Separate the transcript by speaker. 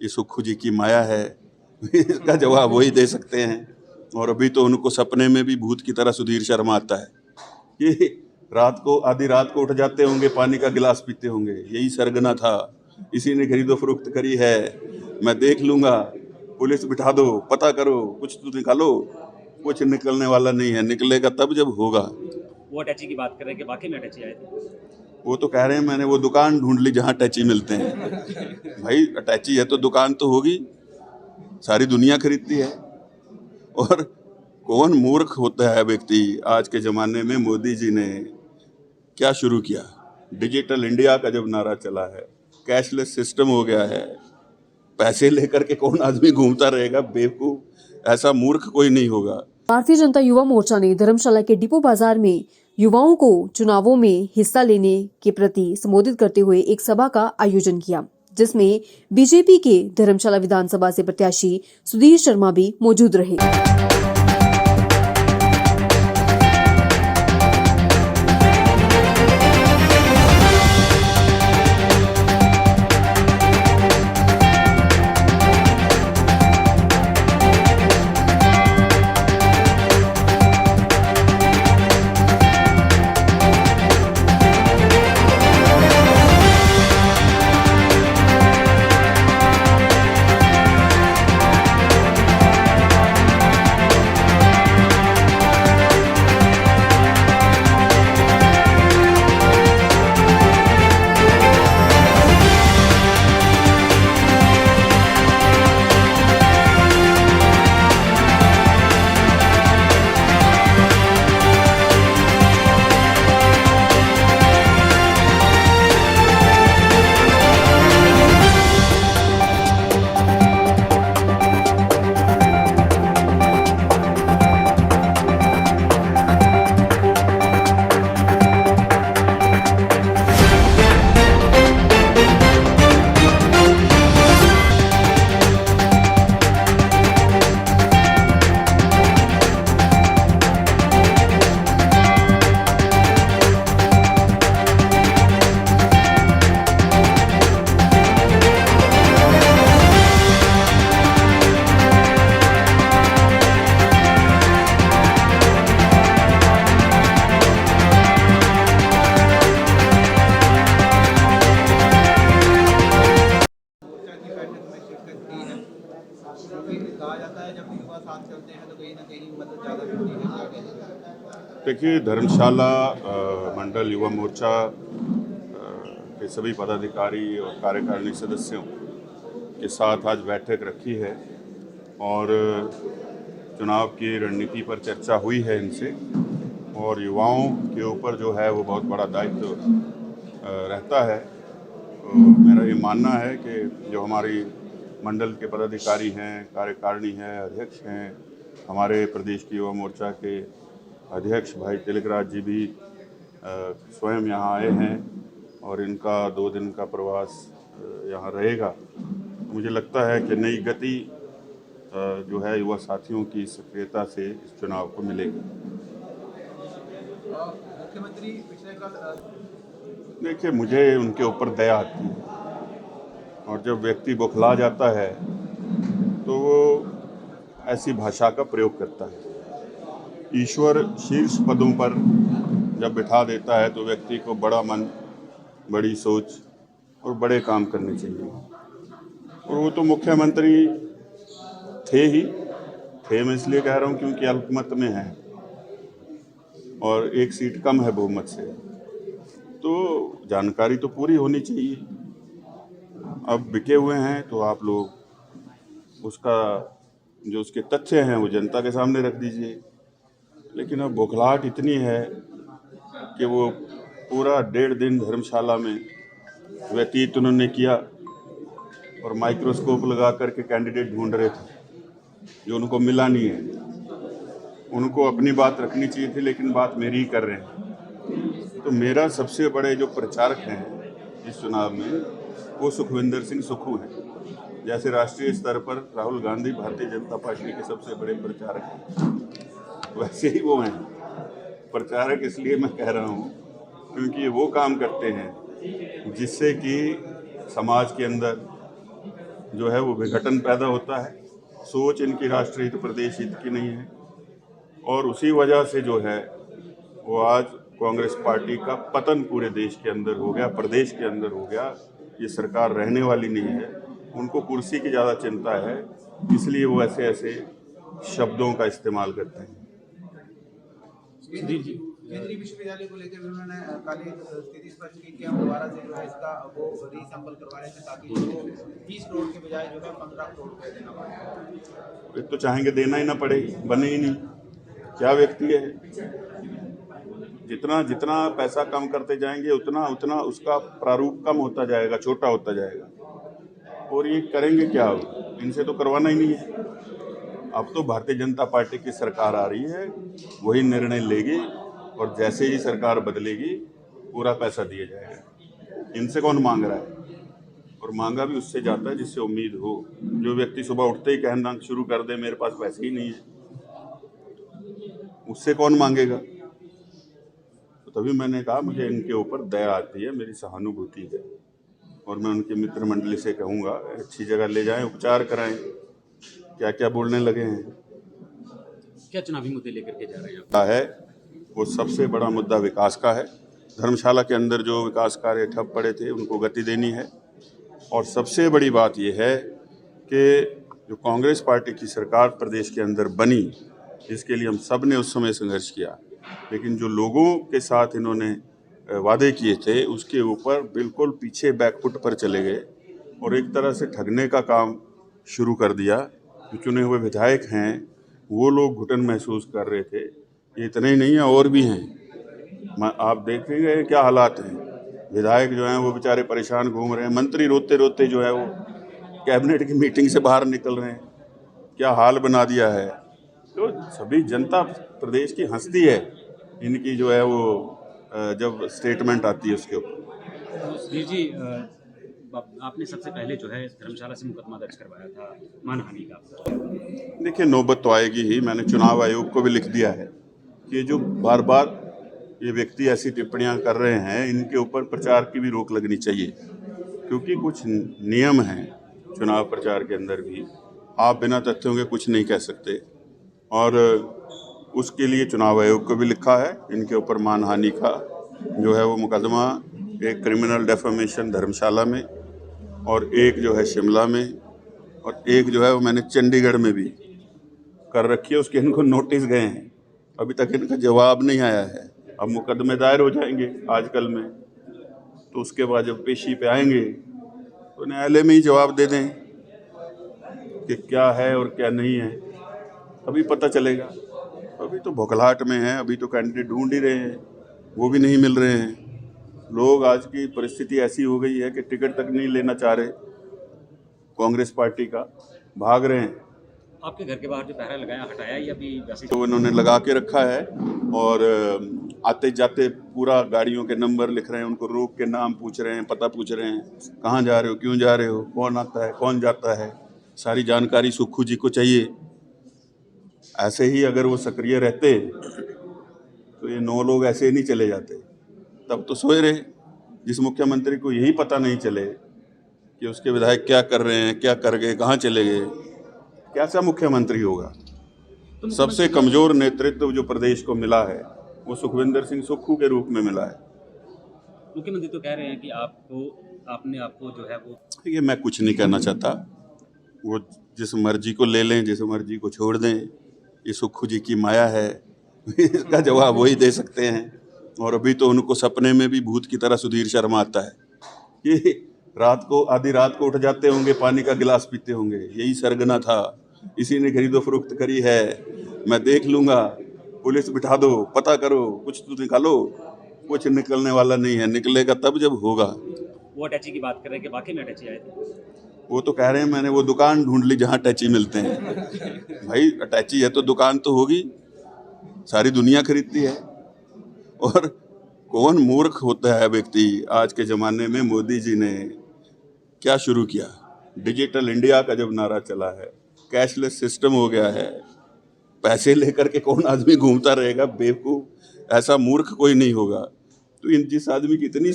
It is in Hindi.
Speaker 1: कि सुक्खू जी की माया है इसका जवाब वही दे सकते हैं। और अभी तो उनको सपने में भी भूत की तरह सुधीर शर्मा आता है कि रात को आधी रात को उठ जाते होंगे, पानी का गिलास पीते होंगे, यही सरगना था, इसी ने खरीदो फरोख्त करी है, मैं देख लूंगा, पुलिस बिठा दो, पता करो, कुछ तो निकालो। कुछ निकलने वाला नहीं है, निकलेगा तब जब होगा।
Speaker 2: वो अटैची की बात कर रहे हैं कि वाकई में अटैची आए थे?
Speaker 1: वो तो कह रहे हैं मैंने वो दुकान ढूंढ ली जहाँ अटैची मिलते हैं। भाई अटैची है तो दुकान तो होगी, सारी दुनिया खरीदती है। और कौन मूर्ख होता है व्यक्ति। आज के ज़माने में मोदी जी ने क्या शुरू किया, डिजिटल इंडिया का जब नारा चला है, कैशलेस सिस्टम हो गया है, पैसे लेकर के कौन आदमी घूमता रहेगा, बेवकूफ, ऐसा मूर्ख कोई नहीं होगा।
Speaker 3: भारतीय जनता युवा मोर्चा ने धर्मशाला के डिपो बाजार में युवाओं को चुनावों में हिस्सा लेने के प्रति संबोधित करते हुए एक सभा का आयोजन किया, जिसमें बीजेपी के धर्मशाला विधानसभा से प्रत्याशी सुधीर शर्मा भी मौजूद रहे।
Speaker 4: कहा जाता है जब युवा साथ चलते हैं तो कहीं ना कहीं मदद ज़्यादा मिलती है।
Speaker 1: देखिए, धर्मशाला मंडल युवा मोर्चा के सभी पदाधिकारी और कार्यकारिणी सदस्यों के साथ आज बैठक रखी है और चुनाव की रणनीति पर चर्चा हुई है इनसे। और युवाओं के ऊपर जो है वो बहुत बड़ा दायित्व रहता है। तो मेरा ये मानना है कि जो हमारी मंडल के पदाधिकारी हैं, कार्यकारिणी हैं, अध्यक्ष हैं, हमारे प्रदेश की युवा मोर्चा के अध्यक्ष भाई तिलकराज जी भी स्वयं यहाँ आए हैं और इनका 2 दिन का प्रवास यहाँ रहेगा। मुझे लगता है कि नई गति जो है युवा साथियों की सक्रियता से इस चुनाव को मिलेगी।
Speaker 4: मुख्यमंत्री पिछले कल
Speaker 1: देखिए, मुझे उनके ऊपर दया आती है और जब व्यक्ति बौखला जाता है तो वो ऐसी भाषा का प्रयोग करता है। ईश्वर शीर्ष पदों पर जब बिठा देता है तो व्यक्ति को बड़ा मन, बड़ी सोच और बड़े काम करने चाहिए। और वो तो मुख्यमंत्री थे मैं इसलिए कह रहा हूँ क्योंकि अल्पमत में है और 1 सीट कम है बहुमत से, तो जानकारी तो पूरी होनी चाहिए। अब बिके हुए हैं तो आप लोग उसका जो उसके तथ्य हैं वो जनता के सामने रख दीजिए। लेकिन अब बौखलाहट इतनी है कि वो पूरा 1.5 दिन धर्मशाला में व्यतीत उन्होंने किया और माइक्रोस्कोप लगा करके कैंडिडेट ढूंढ रहे थे जो उनको मिला नहीं है। उनको अपनी बात रखनी चाहिए थी, लेकिन बात मेरी ही कर रहे हैं। तो मेरा सबसे बड़े जो प्रचारक हैं इस चुनाव में वो सुखविंदर सिंह सुक्खू हैं। जैसे राष्ट्रीय स्तर पर राहुल गांधी भारतीय जनता पार्टी के सबसे बड़े प्रचारक हैं, वैसे ही वो हैं। प्रचारक इसलिए मैं कह रहा हूँ क्योंकि ये वो काम करते हैं जिससे कि समाज के अंदर जो है वो विघटन पैदा होता है। सोच इनकी राष्ट्र हित प्रदेश हित की नहीं है, और उसी वजह से जो है वो आज कांग्रेस पार्टी का पतन पूरे देश के अंदर हो गया, प्रदेश के अंदर हो गया। ये सरकार रहने वाली नहीं है। उनको कुर्सी की ज़्यादा चिंता है, इसलिए वो ऐसे ऐसे शब्दों का इस्तेमाल करते हैं।
Speaker 4: केंद्रीय विश्वविद्यालय को लेकर भी उन्होंने कल एक स्थिति स्पष्ट की कि हम दोबारा से जो है इसका वो रीसैंपल करवा रहे थे, ताकि वो 20 करोड़ के बजाय जो है 15 करोड़ रुपए देना पड़े।
Speaker 1: एक तो चाहेंगे देना ही ना पड़े, बने ही नहीं। क्या व्यक्ति है? जितना जितना पैसा कम करते जाएंगे उतना उतना उसका प्रारूप कम होता जाएगा, छोटा होता जाएगा। और ये करेंगे क्या? इनसे तो करवाना ही नहीं है। अब तो भारतीय जनता पार्टी की सरकार आ रही है, वही निर्णय लेगी, और जैसे ही सरकार बदलेगी पूरा पैसा दिया जाएगा। इनसे कौन मांग रहा है? और मांगा भी उससे जाता है जिससे उम्मीद हो। जो व्यक्ति सुबह उठते ही कहना शुरू कर दे मेरे पास पैसे ही नहीं है, उससे कौन मांगेगा? तो तभी मैंने कहा मुझे इनके ऊपर दया आती है, मेरी सहानुभूति है, और मैं उनके मित्र मंडली से कहूँगा अच्छी जगह ले जाएं, उपचार कराएं। क्या क्या बोलने लगे हैं।
Speaker 2: क्या चुनावी मुद्दे लेकर के जा रहे हैं आप?
Speaker 1: है वो सबसे बड़ा मुद्दा विकास का है। धर्मशाला के अंदर जो विकास कार्य ठप पड़े थे उनको गति देनी है, और सबसे बड़ी बात यह है कि जो कांग्रेस पार्टी की सरकार प्रदेश के अंदर बनी, जिसके लिए हम सब ने उस समय संघर्ष किया, लेकिन जो लोगों के साथ इन्होंने वादे किए थे उसके ऊपर बिल्कुल पीछे बैकफुट पर चले गए, और एक तरह से ठगने का काम शुरू कर दिया। जो चुने हुए विधायक हैं वो लोग घुटन महसूस कर रहे थे। ये इतने ही नहीं है, और भी हैं। आप देखेंगे क्या हालात हैं। विधायक जो हैं वो बेचारे परेशान घूम रहे हैं, मंत्री रोते रोते जो है वो कैबिनेट की मीटिंग से बाहर निकल रहे हैं। क्या हाल बना दिया है। तो सभी जनता प्रदेश की हंसती है इनकी जो है वो जब स्टेटमेंट आती है उसके ऊपर।
Speaker 2: सुधीर जी, आपने सबसे पहले जो है धर्मशाला से मुकदमा दर्ज करवाया था मानहानि का।
Speaker 1: देखिए नौबत तो आएगी ही। मैंने चुनाव आयोग को भी लिख दिया है कि जो बार बार ये व्यक्ति ऐसी टिप्पणियां कर रहे हैं इनके ऊपर प्रचार की भी रोक लगनी चाहिए, क्योंकि कुछ नियम हैं चुनाव प्रचार के अंदर भी। आप बिना तथ्यों के कुछ नहीं कह सकते, और उसके लिए चुनाव आयोग को भी लिखा है। इनके ऊपर मानहानि का जो है वो मुकदमा, एक क्रिमिनल डेफेमेशन धर्मशाला में, और एक जो है शिमला में, और एक जो है वो मैंने चंडीगढ़ में भी कर रखी है। उसके इनको नोटिस गए हैं, अभी तक इनका जवाब नहीं आया है। अब मुकदमे दायर हो जाएंगे आजकल में, तो उसके बाद जब पेशी पे आएंगे तो न्यायालय में ही जवाब दे दें कि क्या है और क्या नहीं है, अभी पता चलेगा। अभी तो भौखलाहट में है, अभी तो कैंडिडेट ढूंढ ही रहे हैं, वो भी नहीं मिल रहे हैं। लोग आज की परिस्थिति ऐसी हो गई है कि टिकट तक नहीं लेना चाह रहे कांग्रेस पार्टी का, भाग रहे हैं।
Speaker 2: आपके घर के बाहर जो पहरा लगाया हटाया या अभी वैसे?
Speaker 1: तो इन्होंने लगा के रखा है, और आते जाते पूरा गाड़ियों के नंबर लिख रहे हैं, उनको रोक के नाम पूछ रहे हैं, पता पूछ रहे हैं, कहाँ जा रहे हो, क्यों जा रहे हो, कौन आता है, कौन जाता है, सारी जानकारी सुक्खू जी को चाहिए। ऐसे ही अगर वो सक्रिय रहते तो ये 9 लोग ऐसे ही नहीं चले जाते। तब तो सोए रहे। जिस मुख्यमंत्री को यही पता नहीं चले कि उसके विधायक क्या कर रहे हैं, क्या कर गए, कहाँ चले गए, कैसा मुख्यमंत्री होगा। सबसे कमजोर नेतृत्व जो प्रदेश को मिला है वो सुखविंदर सिंह सुक्खू के रूप में मिला है।
Speaker 2: मुख्यमंत्री तो कह रहे हैं कि आपने आपको जो है वो,
Speaker 1: ये मैं कुछ नहीं कहना चाहता। वो जिस मर्जी को ले लें, जिस मर्जी को छोड़ दें, ये सुक्खू जी की माया है। इसका जवाब वही दे सकते हैं। और अभी तो उनको सपने में भी भूत की तरह सुधीर शर्मा आता है कि रात को आधी रात को उठ जाते होंगे, पानी का गिलास पीते होंगे, यही सरगना था, इसी ने खरीदो फरोख्त करी है, मैं देख लूँगा, पुलिस बिठा दो, पता करो, कुछ तो निकालो। कुछ निकलने वाला नहीं है, निकलेगा तब जब होगा।
Speaker 2: वो अटैची की बात कर रहे हैं कि वाकई में अटैची आए थे?
Speaker 1: वो तो कह रहे हैं मैंने वो दुकान ढूंढ ली जहाँ अटैची मिलते हैं। भाई अटैची है तो दुकान तो होगी, सारी दुनिया खरीदती है। और कौन मूर्ख होता है व्यक्ति। आज के ज़माने में मोदी जी ने क्या शुरू किया, डिजिटल इंडिया का जब नारा चला है, कैशलेस सिस्टम हो गया है, पैसे लेकर के कौन आदमी घूमता रहेगा बेवकूफ़, ऐसा मूर्ख कोई नहीं होगा। तो जिस आदमी की इतनी